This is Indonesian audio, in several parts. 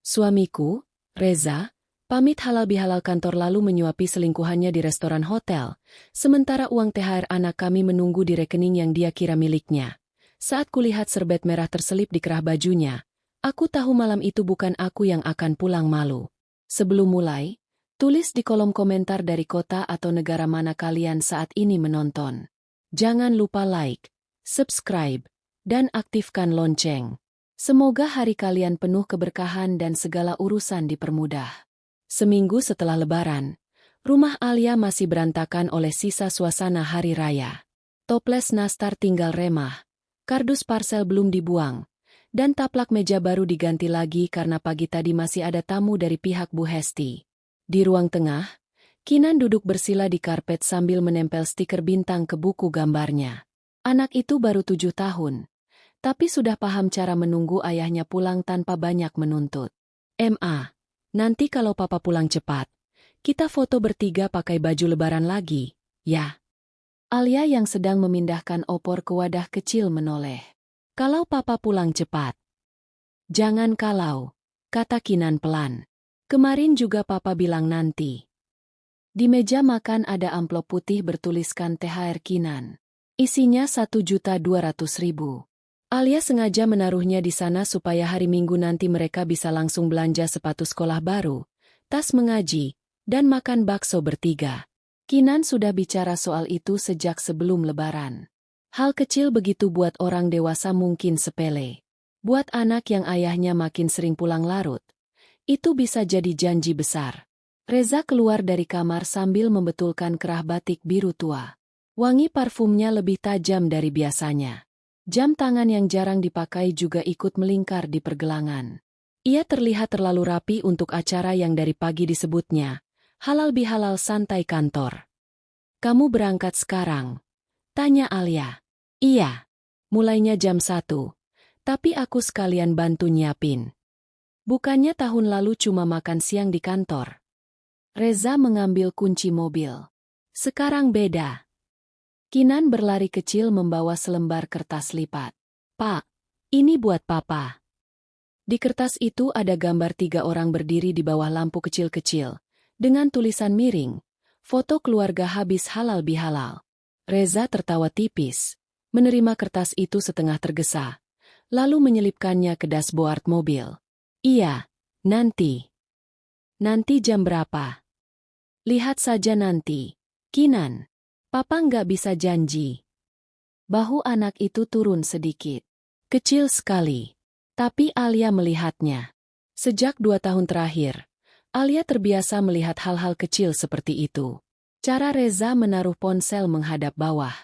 Suamiku, Reza, pamit halal bihalal kantor lalu menyuapi selingkuhannya di restoran hotel, sementara uang THR anak kami menunggu di rekening yang dia kira miliknya. Saat kulihat serbet merah terselip di kerah bajunya, aku tahu malam itu bukan aku yang akan pulang malu. Sebelum mulai, tulis di kolom komentar dari kota atau negara mana kalian saat ini menonton. Jangan lupa like, subscribe, dan aktifkan lonceng. Semoga hari kalian penuh keberkahan dan segala urusan dipermudah. Seminggu setelah Lebaran, rumah Alia masih berantakan oleh sisa suasana hari raya. Toples nastar tinggal remah, kardus parsel belum dibuang, dan taplak meja baru diganti lagi karena pagi tadi masih ada tamu dari pihak Bu Hesti. Di ruang tengah, Kinan duduk bersila di karpet sambil menempel stiker bintang ke buku gambarnya. Anak itu baru 7 tahun. Tapi sudah paham cara menunggu ayahnya pulang tanpa banyak menuntut. Nanti kalau papa pulang cepat, kita foto bertiga pakai baju lebaran lagi, ya. Alia yang sedang memindahkan opor ke wadah kecil menoleh. Kalau papa pulang cepat. Jangan kalau, kata Kinan pelan. Kemarin juga papa bilang nanti. Di meja makan ada amplop putih bertuliskan THR Kinan. Isinya 1.200.000. Alia sengaja menaruhnya di sana supaya hari Minggu nanti mereka bisa langsung belanja sepatu sekolah baru, tas mengaji, dan makan bakso bertiga. Kinan sudah bicara soal itu sejak sebelum Lebaran. Hal kecil begitu buat orang dewasa mungkin sepele. Buat anak yang ayahnya makin sering pulang larut, itu bisa jadi janji besar. Reza keluar dari kamar sambil membetulkan kerah batik biru tua. Wangi parfumnya lebih tajam dari biasanya. Jam tangan yang jarang dipakai juga ikut melingkar di pergelangan. Ia terlihat terlalu rapi untuk acara yang dari pagi disebutnya halal bihalal santai kantor. Kamu berangkat sekarang? Tanya Alia. Iya. Mulainya jam 1. Tapi aku sekalian bantu nyiapin. Bukannya tahun lalu cuma makan siang di kantor. Reza mengambil kunci mobil. Sekarang beda. Kinan berlari kecil membawa selembar kertas lipat. Pak, ini buat papa. Di kertas itu ada gambar 3 orang berdiri di bawah lampu kecil-kecil, dengan tulisan miring, foto keluarga habis halal bihalal. Reza tertawa tipis, menerima kertas itu setengah tergesa, lalu menyelipkannya ke dashboard mobil. Iya, nanti. Nanti jam berapa? Lihat saja nanti. Kinan. Papa nggak bisa janji. Bahu anak itu turun sedikit. Kecil sekali. Tapi Alia melihatnya. Sejak 2 tahun terakhir, Alia terbiasa melihat hal-hal kecil seperti itu. Cara Reza menaruh ponsel menghadap bawah.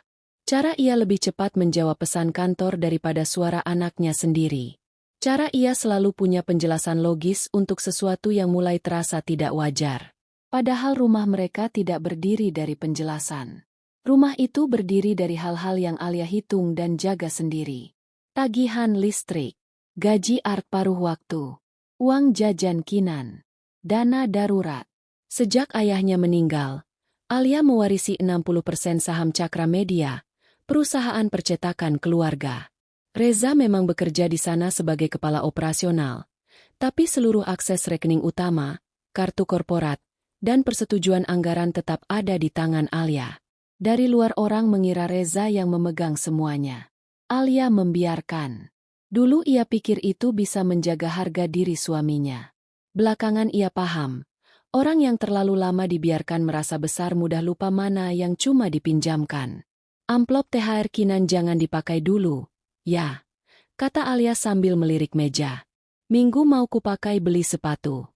Cara ia lebih cepat menjawab pesan kantor daripada suara anaknya sendiri. Cara ia selalu punya penjelasan logis untuk sesuatu yang mulai terasa tidak wajar. Padahal rumah mereka tidak berdiri dari penjelasan. Rumah itu berdiri dari hal-hal yang Alia hitung dan jaga sendiri. Tagihan listrik, gaji art paruh waktu, uang jajan Kinan, dana darurat. Sejak ayahnya meninggal, Alia mewarisi 60% saham Cakra Media, perusahaan percetakan keluarga. Reza memang bekerja di sana sebagai kepala operasional, tapi seluruh akses rekening utama, kartu korporat, dan persetujuan anggaran tetap ada di tangan Alia. Dari luar orang mengira Reza yang memegang semuanya. Alia membiarkan. Dulu ia pikir itu bisa menjaga harga diri suaminya. Belakangan ia paham, orang yang terlalu lama dibiarkan merasa besar mudah lupa mana yang cuma dipinjamkan. Amplop THR Kinan jangan dipakai dulu, ya, kata Alia sambil melirik meja. Minggu mau kupakai beli sepatu.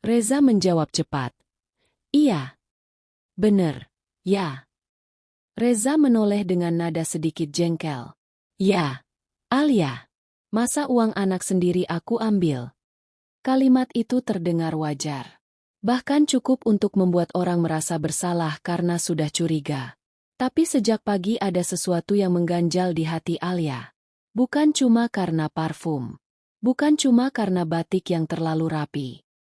Reza menjawab cepat. Iya. Bener, ya. Reza menoleh dengan nada sedikit jengkel. Ya, Alia. Masa uang anak sendiri aku ambil? Kalimat itu terdengar wajar. Bahkan cukup untuk membuat orang merasa bersalah karena sudah curiga. Tapi sejak pagi ada sesuatu yang mengganjal di hati Alia. Bukan cuma karena parfum. Bukan cuma karena batik yang terlalu rapi.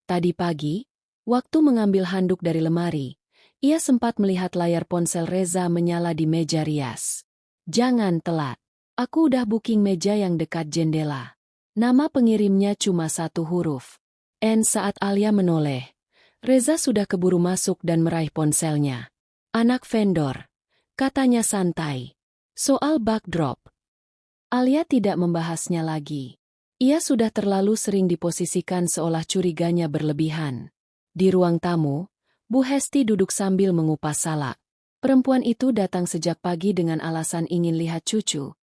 Tadi pagi, waktu mengambil handuk dari lemari, ia sempat melihat layar ponsel Reza menyala di meja rias. Jangan telat. Aku udah booking meja yang dekat jendela. Nama pengirimnya cuma satu huruf. N. Saat Alia menoleh, Reza sudah keburu masuk dan meraih ponselnya. Anak vendor, katanya santai. Soal backdrop, Alia tidak membahasnya lagi. Ia sudah terlalu sering diposisikan seolah curiganya berlebihan. Di ruang tamu, Bu Hesti duduk sambil mengupas salak. Perempuan itu datang sejak pagi dengan alasan ingin lihat cucu,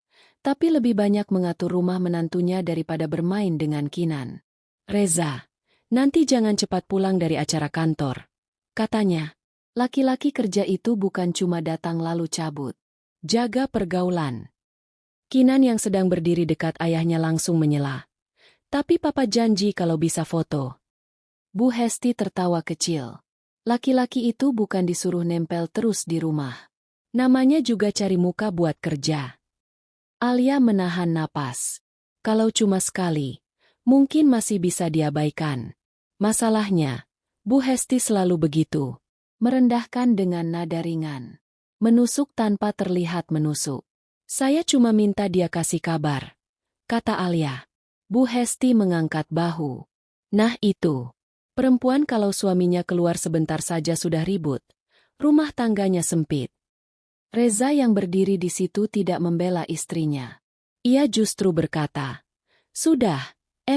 tapi lebih banyak mengatur rumah menantunya daripada bermain dengan Kinan. Reza, nanti jangan cepat pulang dari acara kantor, katanya. Laki-laki kerja itu bukan cuma datang lalu cabut. Jaga pergaulan. Kinan yang sedang berdiri dekat ayahnya langsung menyela. Tapi papa janji kalau bisa foto. Bu Hesti tertawa kecil. Laki-laki itu bukan disuruh nempel terus di rumah. Namanya juga cari muka buat kerja. Alia menahan napas. Kalau cuma sekali, mungkin masih bisa diabaikan. Masalahnya, Bu Hesti selalu begitu. Merendahkan dengan nada ringan. Menusuk tanpa terlihat menusuk. Saya cuma minta dia kasih kabar, kata Alia. Bu Hesti mengangkat bahu. Nah itu. Perempuan kalau suaminya keluar sebentar saja sudah ribut. Rumah tangganya sempit. Reza yang berdiri di situ tidak membela istrinya. Ia justru berkata, sudah,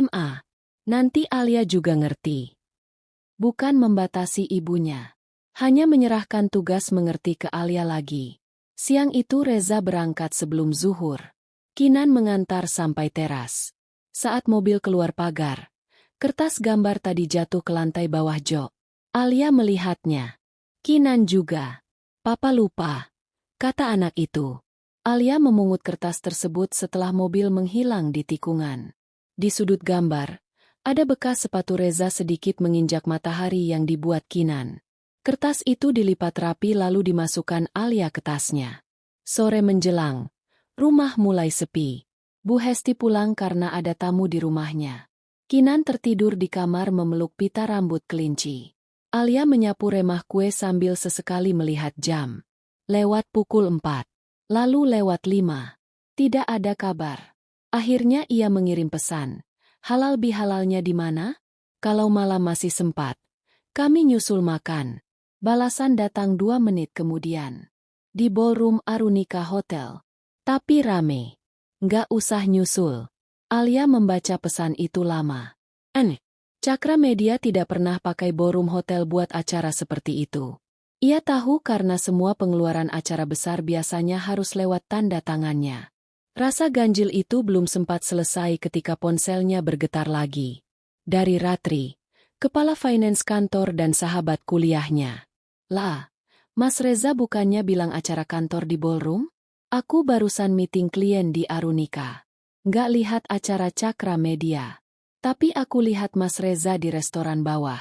Ma. Nanti Alia juga ngerti. Bukan membatasi ibunya. Hanya menyerahkan tugas mengerti ke Alia lagi. Siang itu Reza berangkat sebelum zuhur. Kinan mengantar sampai teras. Saat mobil keluar pagar, kertas gambar tadi jatuh ke lantai bawah jok. Alia melihatnya. Kinan juga. Papa lupa, kata anak itu. Alia memungut kertas tersebut setelah mobil menghilang di tikungan. Di sudut gambar, ada bekas sepatu Reza sedikit menginjak matahari yang dibuat Kinan. Kertas itu dilipat rapi lalu dimasukkan Alia ke tasnya. Sore menjelang, rumah mulai sepi. Bu Hesti pulang karena ada tamu di rumahnya. Kinan tertidur di kamar memeluk pita rambut kelinci. Alia menyapu remah kue sambil sesekali melihat jam. Lewat pukul 4. Lalu lewat 5. Tidak ada kabar. Akhirnya ia mengirim pesan. Halal bihalalnya di mana? Kalau malam masih sempat. Kami nyusul makan. Balasan datang 2 menit kemudian. Di ballroom Arunika Hotel. Tapi rame. Nggak usah nyusul. Alia membaca pesan itu lama. Cakra Media tidak pernah pakai ballroom hotel buat acara seperti itu. Ia tahu karena semua pengeluaran acara besar biasanya harus lewat tanda tangannya. Rasa ganjil itu belum sempat selesai ketika ponselnya bergetar lagi. Dari Ratri, kepala finance kantor dan sahabat kuliahnya. Lah, Mas Reza bukannya bilang acara kantor di ballroom? Aku barusan meeting klien di Arunika. Nggak lihat acara Cakra Media. Tapi aku lihat Mas Reza di restoran bawah.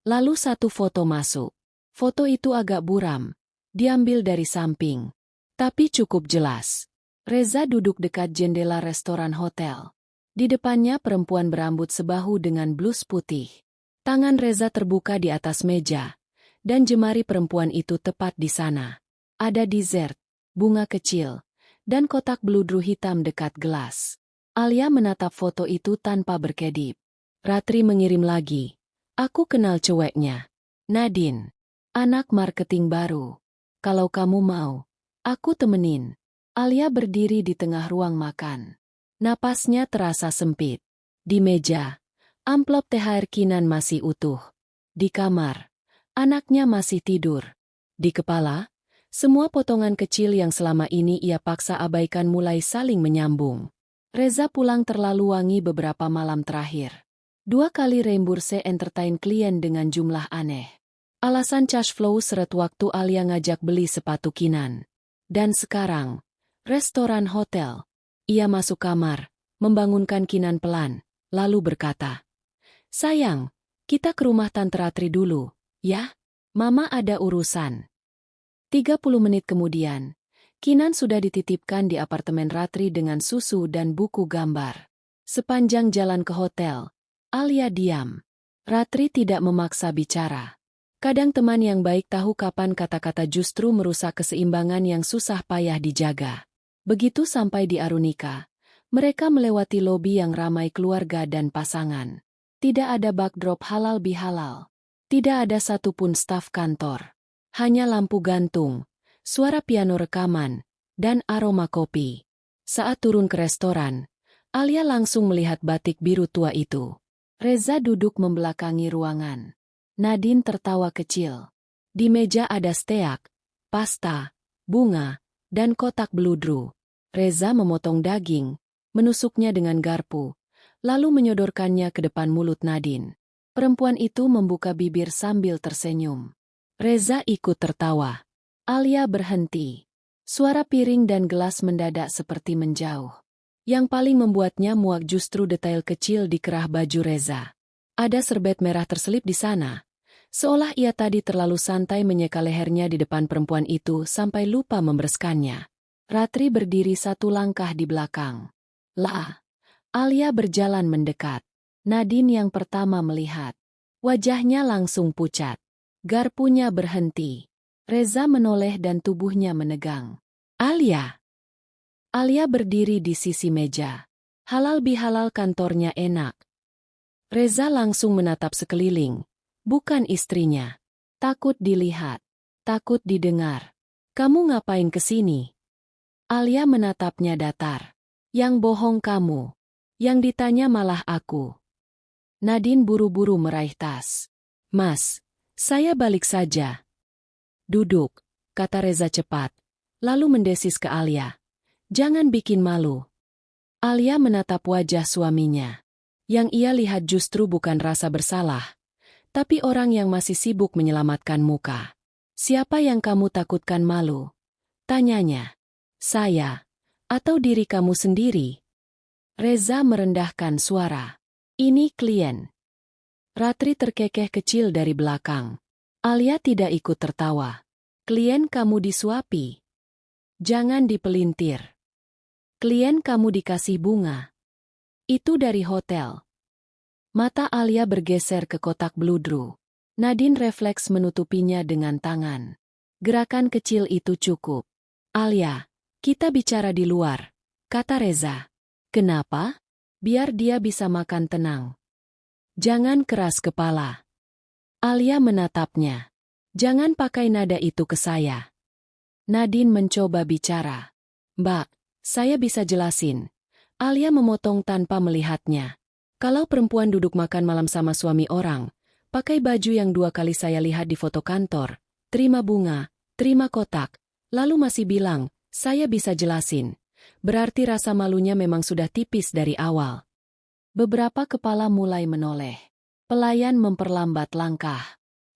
Lalu satu foto masuk. Foto itu agak buram. Diambil dari samping. Tapi cukup jelas. Reza duduk dekat jendela restoran hotel. Di depannya perempuan berambut sebahu dengan blus putih. Tangan Reza terbuka di atas meja. Dan jemari perempuan itu tepat di sana. Ada dessert, bunga kecil, dan kotak bludru hitam dekat gelas. Alia menatap foto itu tanpa berkedip. Ratri mengirim lagi. Aku kenal ceweknya. Nadine. Anak marketing baru. Kalau kamu mau, aku temenin. Alia berdiri di tengah ruang makan. Napasnya terasa sempit. Di meja, amplop THR Kinan masih utuh. Di kamar, anaknya masih tidur. Di kepala, semua potongan kecil yang selama ini ia paksa abaikan mulai saling menyambung. Reza pulang terlalu wangi beberapa malam terakhir. 2 kali reimburse entertain klien dengan jumlah aneh. Alasan cash flow seret waktu Alia ngajak beli sepatu Kinan. Dan sekarang, restoran hotel. Ia masuk kamar, membangunkan Kinan pelan, lalu berkata, sayang, kita ke rumah Tante Ratri dulu. Ya, Mama ada urusan. 30 menit kemudian, Kinan sudah dititipkan di apartemen Ratri dengan susu dan buku gambar. Sepanjang jalan ke hotel, Alia diam. Ratri tidak memaksa bicara. Kadang teman yang baik tahu kapan kata-kata justru merusak keseimbangan yang susah payah dijaga. Begitu sampai di Arunika, Mereka melewati lobi yang ramai keluarga dan pasangan. Tidak ada backdrop halal bihalal. Tidak ada satupun staf kantor. Hanya lampu gantung, suara piano rekaman, dan aroma kopi. Saat turun ke restoran, Alia langsung melihat batik biru tua itu. Reza duduk membelakangi ruangan. Nadine tertawa kecil. Di meja ada steak, pasta, bunga, dan kotak beludru. Reza memotong daging, menusuknya dengan garpu, lalu menyodorkannya ke depan mulut Nadine. Perempuan itu membuka bibir sambil tersenyum. Reza ikut tertawa. Alia berhenti. Suara piring dan gelas mendadak seperti menjauh. Yang paling membuatnya muak justru detail kecil di kerah baju Reza. Ada serbet merah terselip di sana. Seolah ia tadi terlalu santai menyeka lehernya di depan perempuan itu sampai lupa membereskannya. Ratri berdiri satu langkah di belakang. Lah. Alia berjalan mendekat. Nadine yang pertama melihat. Wajahnya langsung pucat. Garpunya berhenti. Reza menoleh dan tubuhnya menegang. Alia. Alia berdiri di sisi meja. Halal bihalal kantornya enak. Reza langsung menatap sekeliling. Bukan istrinya. Takut dilihat. Takut didengar. Kamu ngapain kesini? Alia menatapnya datar. Yang bohong kamu. Yang ditanya malah aku. Nadine buru-buru meraih tas. Mas, saya balik saja. Duduk, kata Reza cepat. Lalu mendesis ke Alia. Jangan bikin malu. Alia menatap wajah suaminya. Yang ia lihat justru bukan rasa bersalah, tapi orang yang masih sibuk menyelamatkan muka. Siapa yang kamu takutkan malu? Tanyanya. Saya. Atau diri kamu sendiri? Reza merendahkan suara. Ini klien. Ratri terkekeh kecil dari belakang. Alia tidak ikut tertawa. Klien kamu disuapi. Jangan dipelintir. Klien kamu dikasih bunga. Itu dari hotel. Mata Alia bergeser ke kotak beludru. Nadine refleks menutupinya dengan tangan. Gerakan kecil itu cukup. Alia, kita bicara di luar, kata Reza. Kenapa? Biar dia bisa makan tenang. Jangan keras kepala. Alia menatapnya. Jangan pakai nada itu ke saya. Nadine mencoba bicara. Mbak, saya bisa jelasin. Alia memotong tanpa melihatnya. Kalau perempuan duduk makan malam sama suami orang, pakai baju yang 2 kali saya lihat di foto kantor, terima bunga, terima kotak, lalu masih bilang, saya bisa jelasin. Berarti rasa malunya memang sudah tipis dari awal. Beberapa kepala mulai menoleh. Pelayan memperlambat langkah.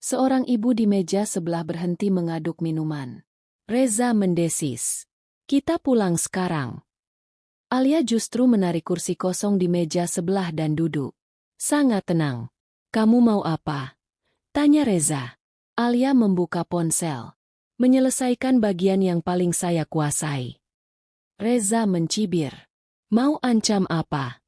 Seorang ibu di meja sebelah berhenti mengaduk minuman. Reza mendesis. Kita pulang sekarang. Alia justru menarik kursi kosong di meja sebelah dan duduk. Sangat tenang. Kamu mau apa? Tanya Reza. Alia membuka ponsel. Menyelesaikan bagian yang paling saya kuasai. Reza mencibir. Mau ancam apa?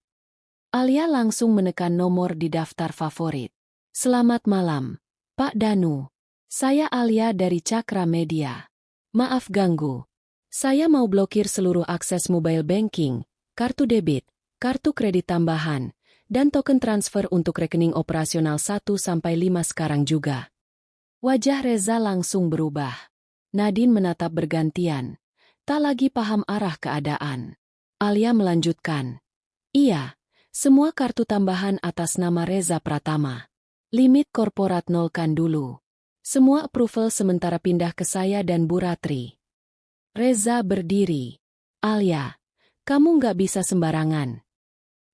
Alia langsung menekan nomor di daftar favorit. Selamat malam, Pak Danu. Saya Alia dari Cakra Media. Maaf ganggu. Saya mau blokir seluruh akses mobile banking, kartu debit, kartu kredit tambahan, dan token transfer untuk rekening operasional 1-5 sekarang juga. Wajah Reza langsung berubah. Nadine menatap bergantian. Tak lagi paham arah keadaan. Alia melanjutkan. Iya, semua kartu tambahan atas nama Reza Pratama. Limit korporat nolkan dulu. Semua approval sementara pindah ke saya dan Bu Ratri. Reza berdiri. Alia, kamu nggak bisa sembarangan.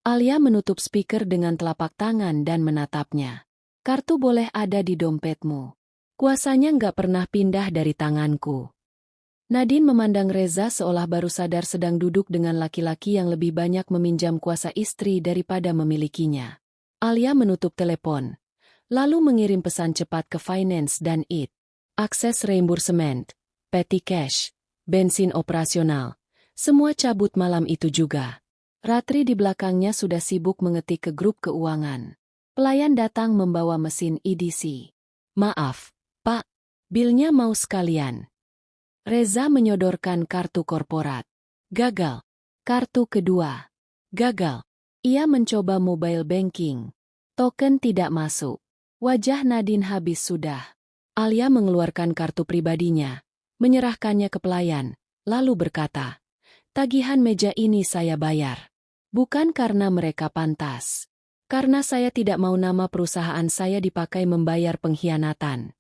Alia menutup speaker dengan telapak tangan dan menatapnya. Kartu boleh ada di dompetmu. Kuasanya nggak pernah pindah dari tanganku. Nadine memandang Reza seolah baru sadar sedang duduk dengan laki-laki yang lebih banyak meminjam kuasa istri daripada memilikinya. Alia menutup telepon, lalu mengirim pesan cepat ke finance dan IT. Akses reimbursement, petty cash, bensin operasional, semua cabut malam itu juga. Ratri di belakangnya sudah sibuk mengetik ke grup keuangan. Pelayan datang membawa mesin EDC. Maaf, Pak, bilnya mau sekalian. Reza menyodorkan kartu korporat. Gagal. Kartu kedua. Gagal. Ia mencoba mobile banking. Token tidak masuk. Wajah Nadine habis sudah. Alia mengeluarkan kartu pribadinya, menyerahkannya ke pelayan, lalu berkata, "Tagihan meja ini saya bayar. Bukan karena mereka pantas. Karena saya tidak mau nama perusahaan saya dipakai membayar pengkhianatan."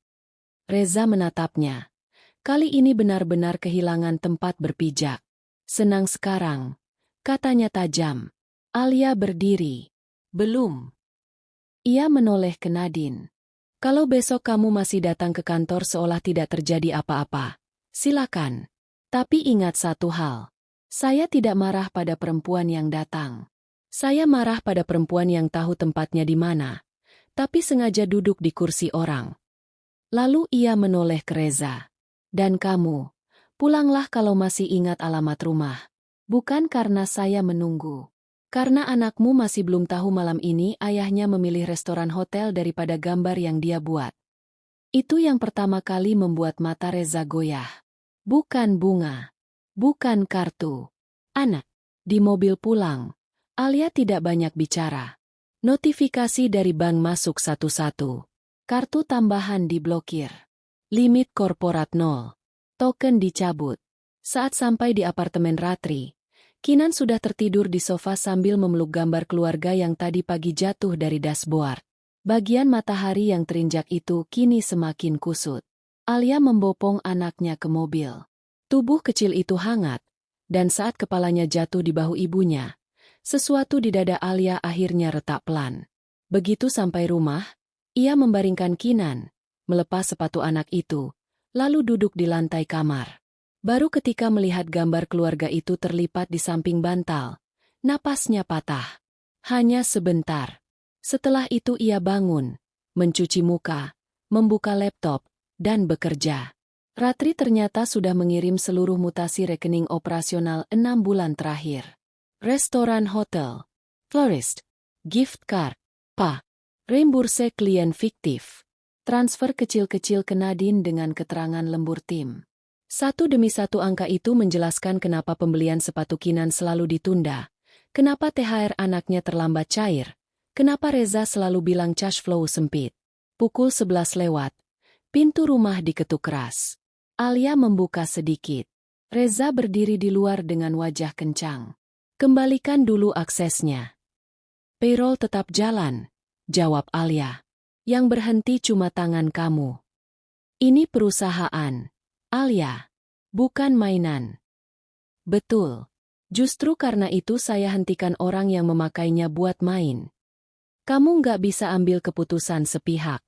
Reza menatapnya. Kali ini benar-benar kehilangan tempat berpijak. "Senang sekarang," katanya tajam. Alia berdiri. "Belum." Ia menoleh ke Nadine. "Kalau besok kamu masih datang ke kantor seolah tidak terjadi apa-apa, silakan. Tapi ingat satu hal. Saya tidak marah pada perempuan yang datang. Saya marah pada perempuan yang tahu tempatnya di mana, tapi sengaja duduk di kursi orang." Lalu ia menoleh ke Reza. "Dan kamu, pulanglah kalau masih ingat alamat rumah. Bukan karena saya menunggu. Karena anakmu masih belum tahu malam ini ayahnya memilih restoran hotel daripada gambar yang dia buat." Itu yang pertama kali membuat mata Reza goyah. Bukan bunga. Bukan kartu. Anak. Di mobil pulang, Alia tidak banyak bicara. Notifikasi dari bank masuk satu-satu. Kartu tambahan diblokir. Limit korporat nol. Token dicabut. Saat sampai di apartemen Ratri, Kinan sudah tertidur di sofa sambil memeluk gambar keluarga yang tadi pagi jatuh dari dashboard. Bagian matahari yang terinjak itu kini semakin kusut. Alia membopong anaknya ke mobil. Tubuh kecil itu hangat, dan saat kepalanya jatuh di bahu ibunya, sesuatu di dada Alia akhirnya retak pelan. Begitu sampai rumah, ia membaringkan Kinan, melepas sepatu anak itu, lalu duduk di lantai kamar. Baru ketika melihat gambar keluarga itu terlipat di samping bantal, napasnya patah. Hanya sebentar. Setelah itu ia bangun, mencuci muka, membuka laptop, dan bekerja. Ratri ternyata sudah mengirim seluruh mutasi rekening operasional 6 bulan terakhir. Restoran hotel, florist, gift card, reimburse klien fiktif. Transfer kecil-kecil ke Nadine dengan keterangan lembur tim. Satu demi satu angka itu menjelaskan kenapa pembelian sepatu Kinan selalu ditunda, kenapa THR anaknya terlambat cair, kenapa Reza selalu bilang cash flow sempit. Pukul 11 lewat, pintu rumah diketuk keras. Alia membuka sedikit. Reza berdiri di luar dengan wajah kencang. "Kembalikan dulu aksesnya." "Payroll tetap jalan," jawab Alia. "Yang berhenti cuma tangan kamu. Ini perusahaan, Alia, bukan mainan." "Betul. Justru karena itu saya hentikan orang yang memakainya buat main. Kamu nggak bisa ambil keputusan sepihak."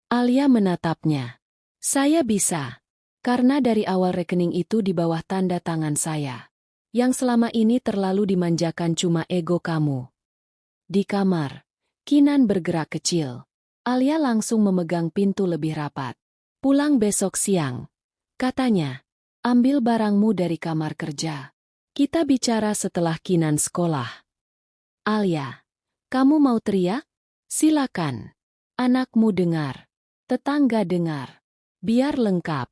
Alia menatapnya. "Saya bisa. Karena dari awal rekening itu di bawah tanda tangan saya. Yang selama ini terlalu dimanjakan cuma ego kamu." Di kamar, Kinan bergerak kecil. Alia langsung memegang pintu lebih rapat. "Pulang besok siang," katanya. "Ambil barangmu dari kamar kerja. Kita bicara setelah Kinan sekolah." "Alia, kamu mau teriak? Silakan. Anakmu dengar. Tetangga dengar. Biar lengkap."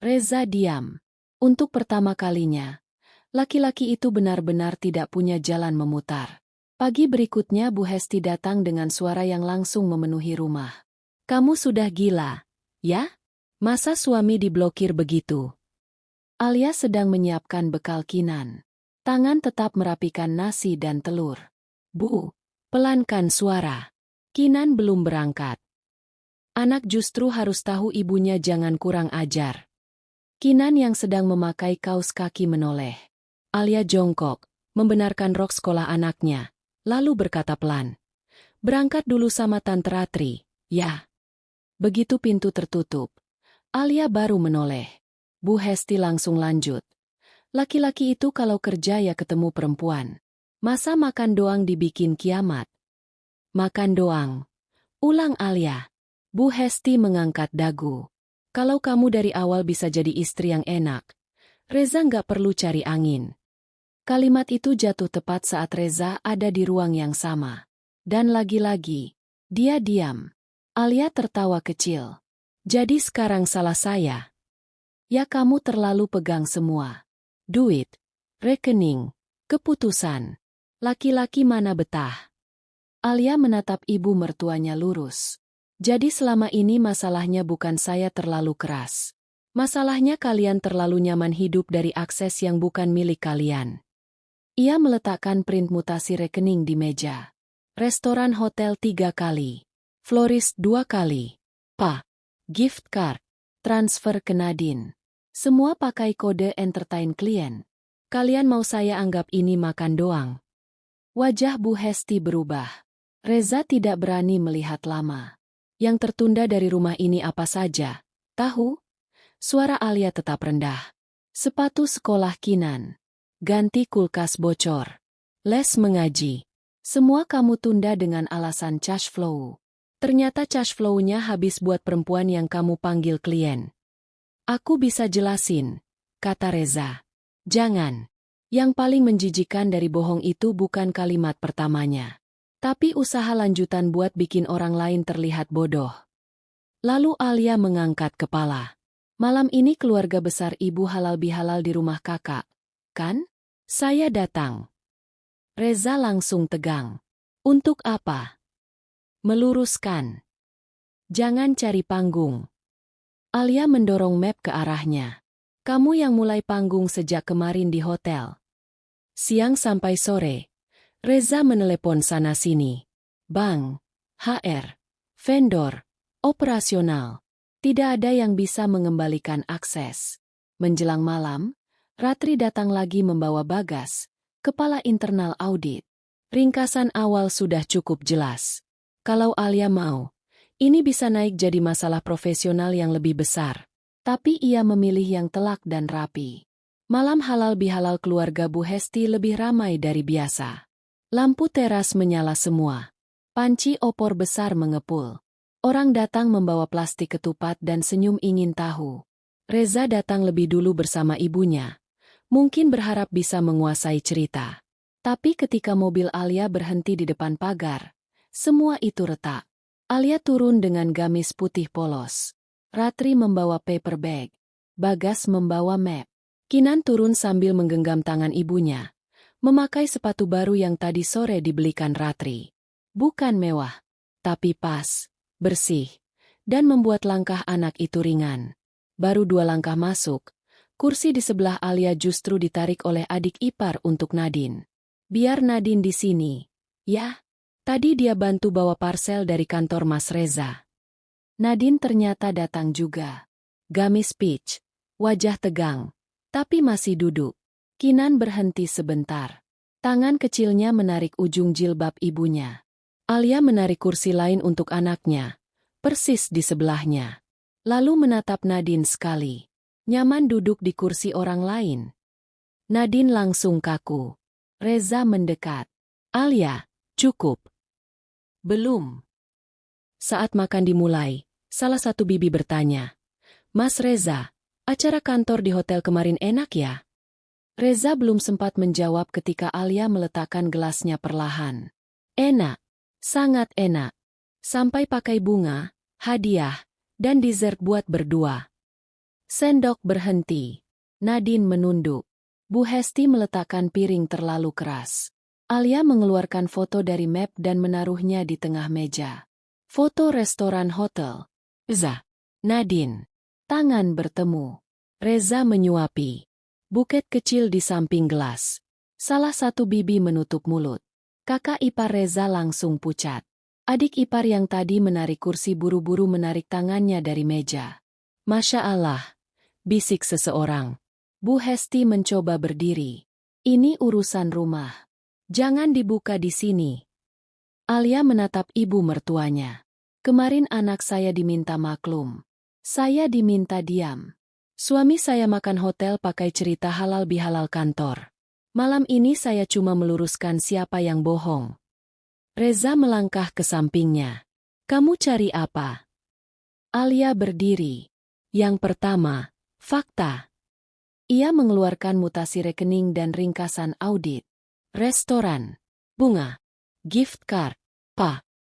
Reza diam. Untuk pertama kalinya, laki-laki itu benar-benar tidak punya jalan memutar. Pagi berikutnya Bu Hesti datang dengan suara yang langsung memenuhi rumah. "Kamu sudah gila, ya? Masa suami diblokir begitu?" Alia sedang menyiapkan bekal Kinan. Tangan tetap merapikan nasi dan telur. "Bu, pelankan suara. Kinan belum berangkat. Anak justru harus tahu ibunya jangan kurang ajar." Kinan yang sedang memakai kaos kaki menoleh. Alia jongkok, membenarkan rok sekolah anaknya, lalu berkata pelan, "Berangkat dulu sama Tante Ratri, ya." Begitu pintu tertutup, Alia baru menoleh. Bu Hesti langsung lanjut. "Laki-laki itu kalau kerja ya ketemu perempuan. Masa makan doang dibikin kiamat?" "Makan doang," ulang Alia. Bu Hesti mengangkat dagu. "Kalau kamu dari awal bisa jadi istri yang enak, Reza nggak perlu cari angin." Kalimat itu jatuh tepat saat Reza ada di ruang yang sama. Dan lagi-lagi, dia diam. Alia tertawa kecil. "Jadi sekarang salah saya? Ya kamu terlalu pegang semua. Duit, rekening, keputusan. Laki-laki mana betah? Alia menatap ibu mertuanya lurus. Jadi selama ini masalahnya bukan saya terlalu keras. Masalahnya kalian terlalu nyaman hidup dari akses yang bukan milik kalian. Ia meletakkan print mutasi rekening di meja. Restoran hotel 3 kali. Florist 2 kali. Gift card. Transfer ke Nadine. Semua pakai kode entertain klien. Kalian mau saya anggap ini makan doang? Wajah Bu Hesti berubah. Reza tidak berani melihat lama. Yang tertunda dari rumah ini apa saja? Tahu? Suara Alia tetap rendah. Sepatu sekolah Kinan. Ganti kulkas bocor. Les mengaji. Semua kamu tunda dengan alasan cash flow. Ternyata cash flow-nya habis buat perempuan yang kamu panggil klien. Aku bisa jelasin, kata Reza. Jangan. Yang paling menjijikan dari bohong itu bukan kalimat pertamanya. Tapi usaha lanjutan buat bikin orang lain terlihat bodoh. Lalu Alia mengangkat kepala. Malam ini keluarga besar ibu halal bihalal di rumah kakak, kan? Saya datang. Reza langsung tegang. Untuk apa? Meluruskan. Jangan cari panggung. Alia mendorong map ke arahnya. Kamu yang mulai panggung sejak kemarin di hotel. Siang sampai sore. Reza menelepon sana-sini. Bank, HR, vendor, operasional. Tidak ada yang bisa mengembalikan akses. Menjelang malam, Ratri datang lagi membawa Bagas, kepala internal audit. Ringkasan awal sudah cukup jelas. Kalau Alia mau, ini bisa naik jadi masalah profesional yang lebih besar. Tapi ia memilih yang telak dan rapi. Malam halal bihalal keluarga Bu Hesti lebih ramai dari biasa. Lampu teras menyala semua. Panci opor besar mengepul. Orang datang membawa plastik ketupat dan senyum ingin tahu. Reza datang lebih dulu bersama ibunya. Mungkin berharap bisa menguasai cerita. Tapi ketika mobil Alia berhenti di depan pagar, semua itu retak. Alia turun dengan gamis putih polos. Ratri membawa paper bag. Bagas membawa map. Kinan turun sambil menggenggam tangan ibunya. Memakai sepatu baru yang tadi sore dibelikan Ratri. Bukan mewah, tapi pas, bersih, dan membuat langkah anak itu ringan. Baru 2 langkah masuk, kursi di sebelah Alia justru ditarik oleh adik ipar untuk Nadine. Biar Nadine di sini, ya. Tadi dia bantu bawa parsel dari kantor Mas Reza. Nadine ternyata datang juga. Gamis peach, wajah tegang, tapi masih duduk. Kinan berhenti sebentar. Tangan kecilnya menarik ujung jilbab ibunya. Alia menarik kursi lain untuk anaknya, persis di sebelahnya. Lalu menatap Nadine sekali. Nyaman duduk di kursi orang lain. Nadine langsung kaku. Reza mendekat. Alia, cukup. Belum. Saat makan dimulai, salah satu bibi bertanya. Mas Reza, acara kantor di hotel kemarin enak ya? Reza belum sempat menjawab ketika Alia meletakkan gelasnya perlahan. Enak, sangat enak. Sampai pakai bunga, hadiah, dan dessert buat berdua. Sendok berhenti. Nadine menunduk. Bu Hesti meletakkan piring terlalu keras. Alia mengeluarkan foto dari map dan menaruhnya di tengah meja. Foto restoran hotel. Nadine. Tangan bertemu. Reza menyuapi. Buket kecil di samping gelas. Salah satu bibi menutup mulut. Kakak ipar Reza langsung pucat. Adik ipar yang tadi menarik kursi buru-buru menarik tangannya dari meja. Masya Allah, bisik seseorang. Bu Hesti mencoba berdiri. Ini urusan rumah. Jangan dibuka di sini. Alia menatap ibu mertuanya. Kemarin anak saya diminta maklum. Saya diminta diam. Suami saya makan hotel pakai cerita halal bihalal kantor. Malam ini saya cuma meluruskan siapa yang bohong. Reza melangkah ke sampingnya. Kamu cari apa? Alia berdiri. Yang pertama, fakta. Ia mengeluarkan mutasi rekening dan ringkasan audit. Restoran, bunga, gift card,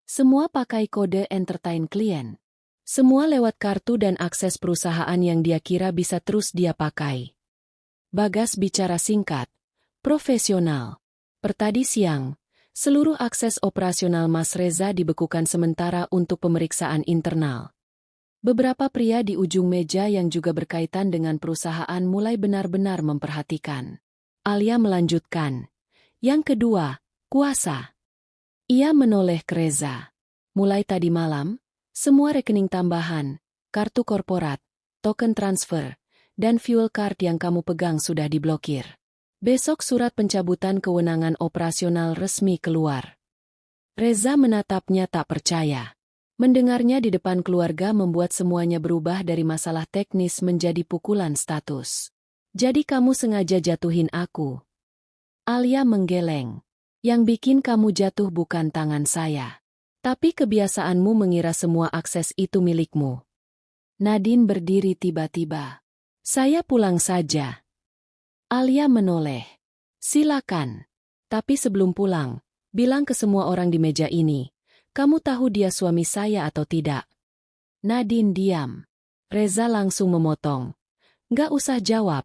semua pakai kode entertain klien. Semua lewat kartu dan akses perusahaan yang dia kira bisa terus dia pakai. Bagas bicara singkat, profesional. Pertadi siang, seluruh akses operasional Mas Reza dibekukan sementara untuk pemeriksaan internal. Beberapa pria di ujung meja yang juga berkaitan dengan perusahaan mulai benar-benar memperhatikan. Alia melanjutkan. Yang kedua, kuasa. Ia menoleh ke Reza. Mulai tadi malam, semua rekening tambahan, kartu korporat, token transfer, dan fuel card yang kamu pegang sudah diblokir. Besok surat pencabutan kewenangan operasional resmi keluar. Reza menatapnya tak percaya. Mendengarnya di depan keluarga membuat semuanya berubah dari masalah teknis menjadi pukulan status. Jadi kamu sengaja jatuhin aku? Alia menggeleng. Yang bikin kamu jatuh bukan tangan saya. Tapi kebiasaanmu mengira semua akses itu milikmu. Nadine berdiri tiba-tiba. Saya pulang saja. Alia menoleh. Silakan. Tapi sebelum pulang, bilang ke semua orang di meja ini, kamu tahu dia suami saya atau tidak? Nadine diam. Reza langsung memotong. Nggak usah jawab.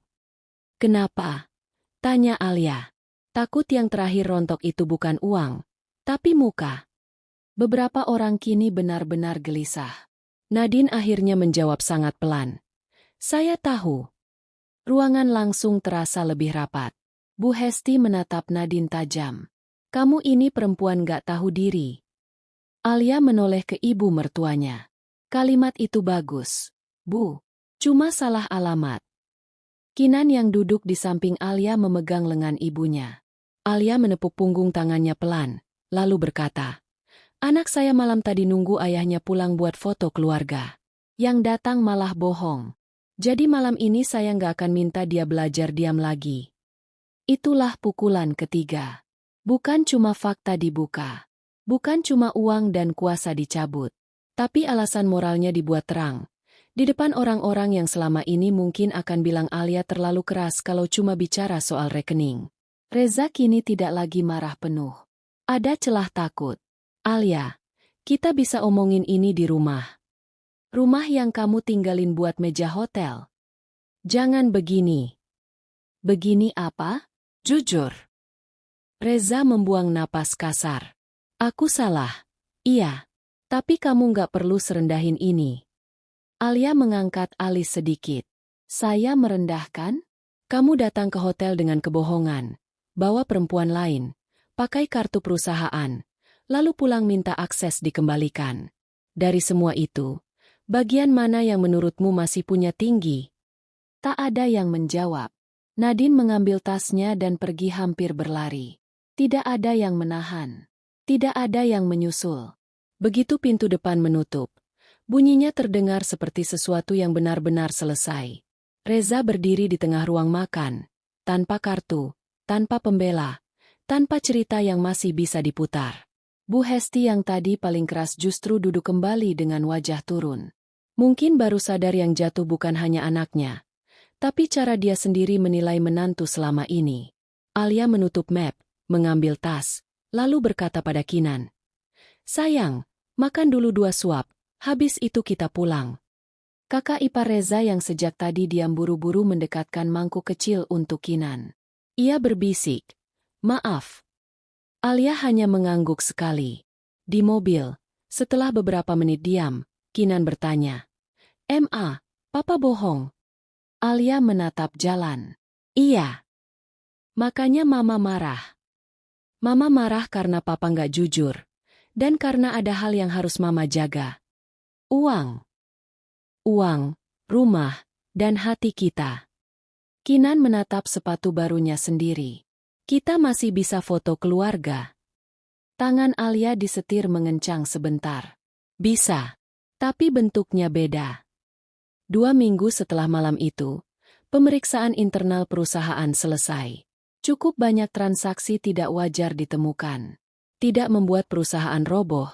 Kenapa? Tanya Alia. Takut yang terakhir rontok itu bukan uang, tapi muka. Beberapa orang kini benar-benar gelisah. Nadine akhirnya menjawab sangat pelan. Saya tahu. Ruangan langsung terasa lebih rapat. Bu Hesti menatap Nadine tajam. Kamu ini perempuan gak tahu diri. Alia menoleh ke ibu mertuanya. Kalimat itu bagus. Bu, cuma salah alamat. Kinan yang duduk di samping Alia memegang lengan ibunya. Alia menepuk punggung tangannya pelan, lalu berkata, anak saya malam tadi nunggu ayahnya pulang buat foto keluarga. Yang datang malah bohong. Jadi malam ini saya nggak akan minta dia belajar diam lagi. Itulah pukulan ketiga. Bukan cuma fakta dibuka. Bukan cuma uang dan kuasa dicabut. Tapi alasan moralnya dibuat terang. Di depan orang-orang yang selama ini mungkin akan bilang Alia terlalu keras kalau cuma bicara soal rekening. Reza kini tidak lagi marah penuh. Ada celah takut. Alia, kita bisa omongin ini di rumah. Rumah yang kamu tinggalin buat meja hotel. Jangan begini. Begini apa? Jujur. Reza membuang napas kasar. Aku salah. Iya. Tapi kamu nggak perlu serendahin ini. Alia mengangkat alis sedikit. Saya merendahkan? Kamu datang ke hotel dengan kebohongan. Bawa perempuan lain. Pakai kartu perusahaan. Lalu pulang minta akses dikembalikan. Dari semua itu, bagian mana yang menurutmu masih punya tinggi? Tak ada yang menjawab. Nadine mengambil tasnya dan pergi hampir berlari. Tidak ada yang menahan. Tidak ada yang menyusul. Begitu pintu depan menutup, bunyinya terdengar seperti sesuatu yang benar-benar selesai. Reza berdiri di tengah ruang makan, tanpa kartu, tanpa pembela, tanpa cerita yang masih bisa diputar. Bu Hesti yang tadi paling keras justru duduk kembali dengan wajah turun. Mungkin baru sadar yang jatuh bukan hanya anaknya, tapi cara dia sendiri menilai menantu selama ini. Alia menutup map, mengambil tas, lalu berkata pada Kinan, sayang, makan dulu 2 suap, habis itu kita pulang. Kakak ipar Reza yang sejak tadi diam buru-buru mendekatkan mangkuk kecil untuk Kinan. Ia berbisik, maaf. Alia hanya mengangguk sekali. Di mobil, setelah beberapa menit diam, Kinan bertanya, Ma, Papa bohong. Alia menatap jalan. Iya. Makanya Mama marah. Mama marah karena Papa nggak jujur. Dan karena ada hal yang harus Mama jaga. Uang. Uang, rumah, dan hati kita. Kinan menatap sepatu barunya sendiri. Kita masih bisa foto keluarga. Tangan Alia disetir mengencang sebentar. Bisa. Tapi bentuknya beda. 2 minggu setelah malam itu, pemeriksaan internal perusahaan selesai. Cukup banyak transaksi tidak wajar ditemukan. Tidak membuat perusahaan roboh,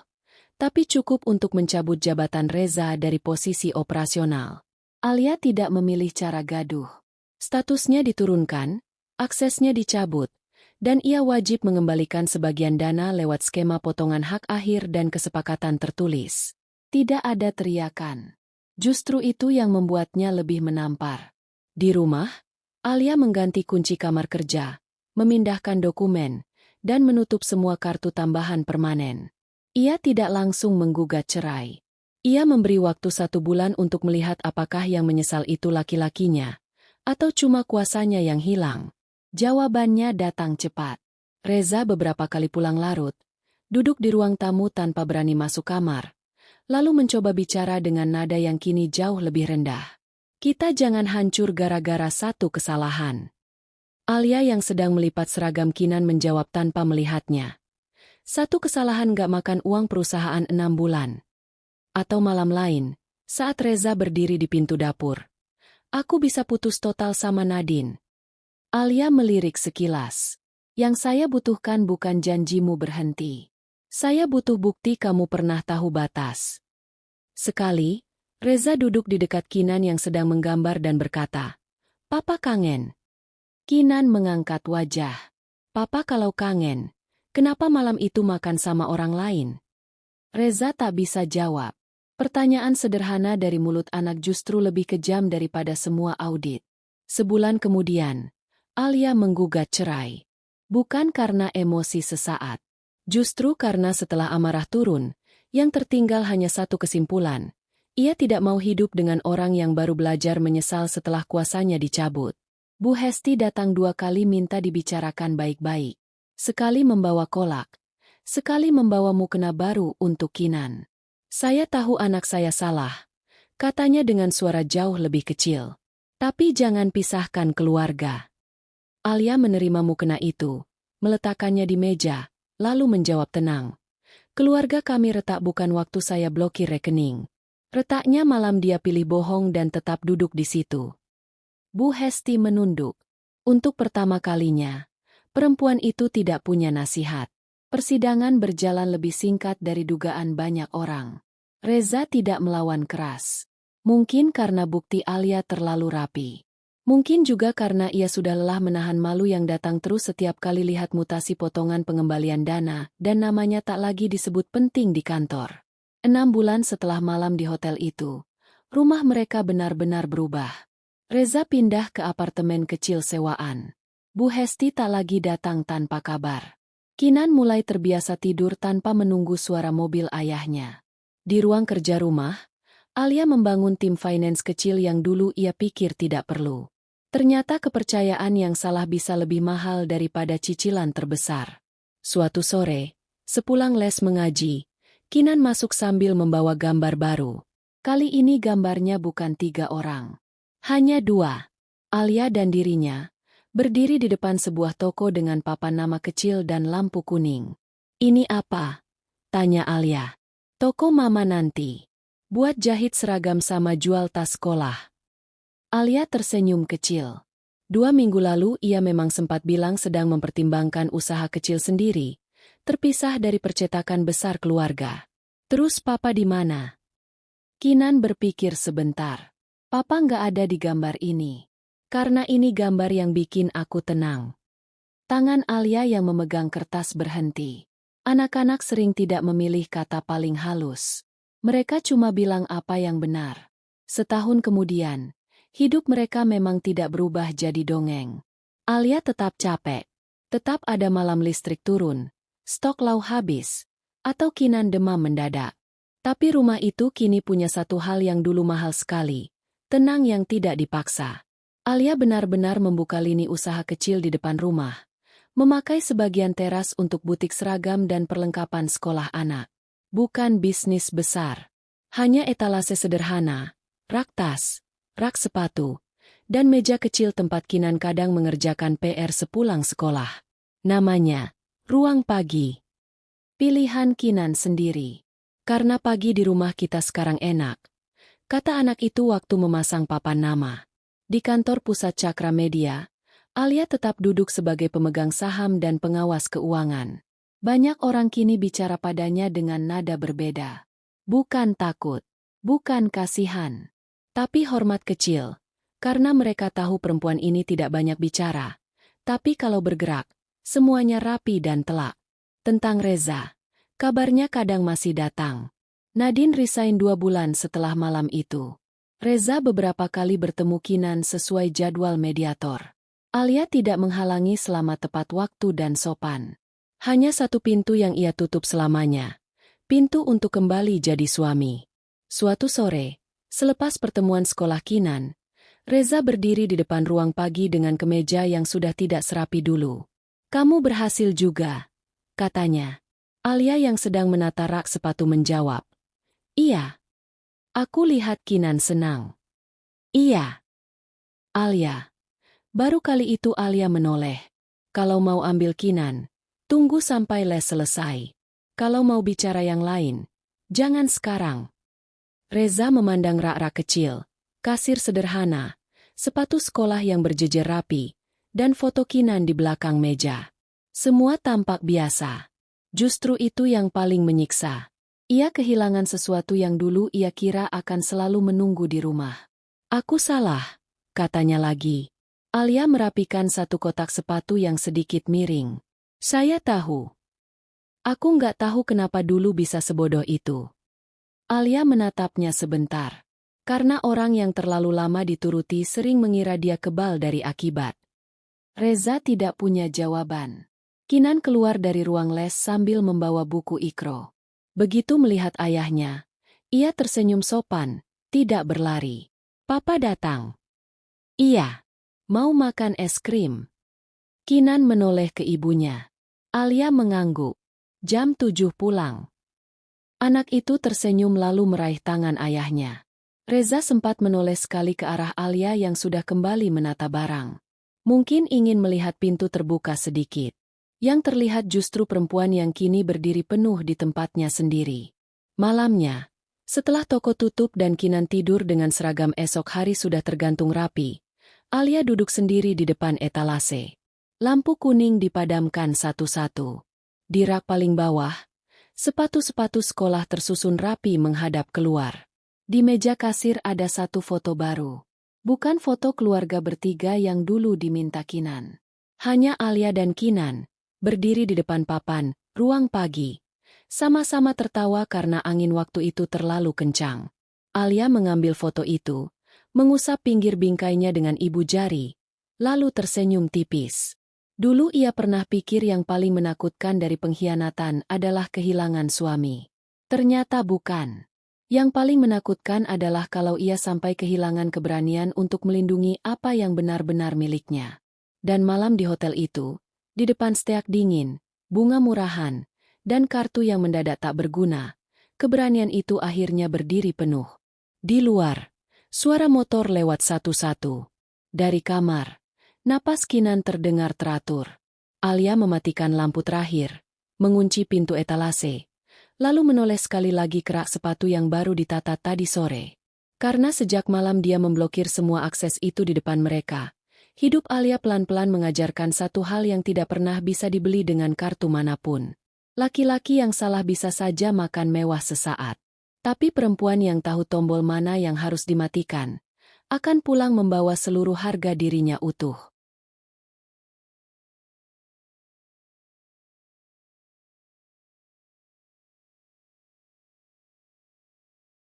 tapi cukup untuk mencabut jabatan Reza dari posisi operasional. Alia tidak memilih cara gaduh. Statusnya diturunkan, aksesnya dicabut, dan ia wajib mengembalikan sebagian dana lewat skema potongan hak akhir dan kesepakatan tertulis. Tidak ada teriakan. Justru itu yang membuatnya lebih menampar. Di rumah, Alia mengganti kunci kamar kerja, memindahkan dokumen, dan menutup semua kartu tambahan permanen. Ia tidak langsung menggugat cerai. Ia memberi waktu 1 bulan untuk melihat apakah yang menyesal itu laki-lakinya, atau cuma kuasanya yang hilang. Jawabannya datang cepat. Reza beberapa kali pulang larut, duduk di ruang tamu tanpa berani masuk kamar, lalu mencoba bicara dengan nada yang kini jauh lebih rendah. Kita jangan hancur gara-gara satu kesalahan. Alia yang sedang melipat seragam Kinan menjawab tanpa melihatnya. Satu kesalahan gak makan uang perusahaan 6 bulan. Atau malam lain, saat Reza berdiri di pintu dapur. Aku bisa putus total sama Nadine. Alia melirik sekilas. Yang saya butuhkan bukan janjimu berhenti. Saya butuh bukti kamu pernah tahu batas. Sekali, Reza duduk di dekat Kinan yang sedang menggambar dan berkata, "Papa kangen." Kinan mengangkat wajah. "Papa kalau kangen, kenapa malam itu makan sama orang lain?" Reza tak bisa jawab. Pertanyaan sederhana dari mulut anak justru lebih kejam daripada semua audit. Sebulan kemudian, Alia menggugat cerai. Bukan karena emosi sesaat. Justru karena setelah amarah turun, yang tertinggal hanya satu kesimpulan. Ia tidak mau hidup dengan orang yang baru belajar menyesal setelah kuasanya dicabut. Bu Hesti datang 2 kali minta dibicarakan baik-baik. Sekali membawa kolak, sekali membawa mukena baru untuk Kinan. "Saya tahu anak saya salah," katanya dengan suara jauh lebih kecil. "Tapi jangan pisahkan keluarga." Alia menerima mukena itu, meletakkannya di meja, lalu menjawab tenang. "Keluarga kami retak bukan waktu saya blokir rekening. Retaknya malam dia pilih bohong dan tetap duduk di situ." Bu Hesti menunduk. Untuk pertama kalinya, perempuan itu tidak punya nasihat. Persidangan berjalan lebih singkat dari dugaan banyak orang. Reza tidak melawan keras. Mungkin karena bukti Alia terlalu rapi. Mungkin juga karena ia sudah lelah menahan malu yang datang terus setiap kali lihat mutasi potongan pengembalian dana, dan namanya tak lagi disebut penting di kantor. 6 bulan setelah malam di hotel itu, rumah mereka benar-benar berubah. Reza pindah ke apartemen kecil sewaan. Bu Hesti tak lagi datang tanpa kabar. Kinan mulai terbiasa tidur tanpa menunggu suara mobil ayahnya. Di ruang kerja rumah, Alia membangun tim finance kecil yang dulu ia pikir tidak perlu. Ternyata kepercayaan yang salah bisa lebih mahal daripada cicilan terbesar. Suatu sore, sepulang les mengaji, Kinan masuk sambil membawa gambar baru. Kali ini gambarnya bukan 3 orang. Hanya 2. Alia dan dirinya, berdiri di depan sebuah toko dengan papan nama kecil dan lampu kuning. "Ini apa?" tanya Alia. "Toko Mama nanti. Buat jahit seragam sama jual tas sekolah." Alia tersenyum kecil. 2 minggu lalu ia memang sempat bilang sedang mempertimbangkan usaha kecil sendiri, terpisah dari percetakan besar keluarga. "Terus papa di mana?" Kinan berpikir sebentar. "Papa nggak ada di gambar ini. Karena ini gambar yang bikin aku tenang." Tangan Alia yang memegang kertas berhenti. Anak-anak sering tidak memilih kata paling halus. Mereka cuma bilang apa yang benar. Setahun kemudian, hidup mereka memang tidak berubah jadi dongeng. Alia tetap capek. Tetap ada malam listrik turun, stok lau habis, atau Kinan demam mendadak. Tapi rumah itu kini punya satu hal yang dulu mahal sekali. Tenang yang tidak dipaksa. Alia benar-benar membuka lini usaha kecil di depan rumah. Memakai sebagian teras untuk butik seragam dan perlengkapan sekolah anak. Bukan bisnis besar. Hanya etalase sederhana, rak tas, rak sepatu, dan meja kecil tempat Kinan kadang mengerjakan PR sepulang sekolah. Namanya, Ruang Pagi. Pilihan Kinan sendiri. "Karena pagi di rumah kita sekarang enak," kata anak itu waktu memasang papan nama. Di kantor pusat Cakra Media, Alia tetap duduk sebagai pemegang saham dan pengawas keuangan. Banyak orang kini bicara padanya dengan nada berbeda. Bukan takut, bukan kasihan, tapi hormat kecil, karena mereka tahu perempuan ini tidak banyak bicara. Tapi kalau bergerak, semuanya rapi dan telak. Tentang Reza, kabarnya kadang masih datang. Nadine resign 2 bulan setelah malam itu. Reza beberapa kali bertemu Kinan sesuai jadwal mediator. Alia tidak menghalangi selama tepat waktu dan sopan. Hanya satu pintu yang ia tutup selamanya. Pintu untuk kembali jadi suami. Suatu sore, selepas pertemuan sekolah Kinan, Reza berdiri di depan ruang pagi dengan kemeja yang sudah tidak serapi dulu. "Kamu berhasil juga," katanya. Alia yang sedang menata rak sepatu menjawab. "Iya." "Aku lihat Kinan senang." "Iya." "Alia." Baru kali itu Alia menoleh. "Kalau mau ambil Kinan, tunggu sampai les selesai. Kalau mau bicara yang lain, jangan sekarang." Reza memandang rak-rak kecil, kasir sederhana, sepatu sekolah yang berjejer rapi, dan foto Kinan di belakang meja. Semua tampak biasa. Justru itu yang paling menyiksa. Ia kehilangan sesuatu yang dulu ia kira akan selalu menunggu di rumah. "Aku salah," katanya lagi. Alia merapikan satu kotak sepatu yang sedikit miring. "Saya tahu. Aku nggak tahu kenapa dulu bisa sebodoh itu." Alia menatapnya sebentar. Karena orang yang terlalu lama dituruti sering mengira dia kebal dari akibat. Reza tidak punya jawaban. Kinan keluar dari ruang les sambil membawa buku Iqra. Begitu melihat ayahnya, ia tersenyum sopan, tidak berlari. "Papa datang." "Iya." "Mau makan es krim?" Kinan menoleh ke ibunya. Alia mengangguk. "Jam 7 pulang." Anak itu tersenyum lalu meraih tangan ayahnya. Reza sempat menoleh sekali ke arah Alia yang sudah kembali menata barang. Mungkin ingin melihat pintu terbuka sedikit. Yang terlihat justru perempuan yang kini berdiri penuh di tempatnya sendiri. Malamnya, setelah toko tutup dan Kinan tidur dengan seragam esok hari sudah tergantung rapi, Alia duduk sendiri di depan etalase. Lampu kuning dipadamkan satu-satu. Di rak paling bawah, sepatu-sepatu sekolah tersusun rapi menghadap keluar. Di meja kasir ada satu foto baru. Bukan foto keluarga bertiga yang dulu diminta Kinan. Hanya Alia dan Kinan, berdiri di depan papan, ruang pagi. Sama-sama tertawa karena angin waktu itu terlalu kencang. Alia mengambil foto itu, mengusap pinggir bingkainya dengan ibu jari, lalu tersenyum tipis. Dulu ia pernah pikir yang paling menakutkan dari pengkhianatan adalah kehilangan suami. Ternyata bukan. Yang paling menakutkan adalah kalau ia sampai kehilangan keberanian untuk melindungi apa yang benar-benar miliknya. Dan malam di hotel itu, di depan steak dingin, bunga murahan, dan kartu yang mendadak tak berguna, keberanian itu akhirnya berdiri penuh. Di luar, suara motor lewat satu-satu. Dari kamar, napas Kinan terdengar teratur. Alia mematikan lampu terakhir, mengunci pintu etalase, lalu menoleh sekali lagi ke rak sepatu yang baru ditata tadi sore. Karena sejak malam dia memblokir semua akses itu di depan mereka, hidup Alia pelan-pelan mengajarkan satu hal yang tidak pernah bisa dibeli dengan kartu manapun. Laki-laki yang salah bisa saja makan mewah sesaat. Tapi perempuan yang tahu tombol mana yang harus dimatikan, akan pulang membawa seluruh harga dirinya utuh.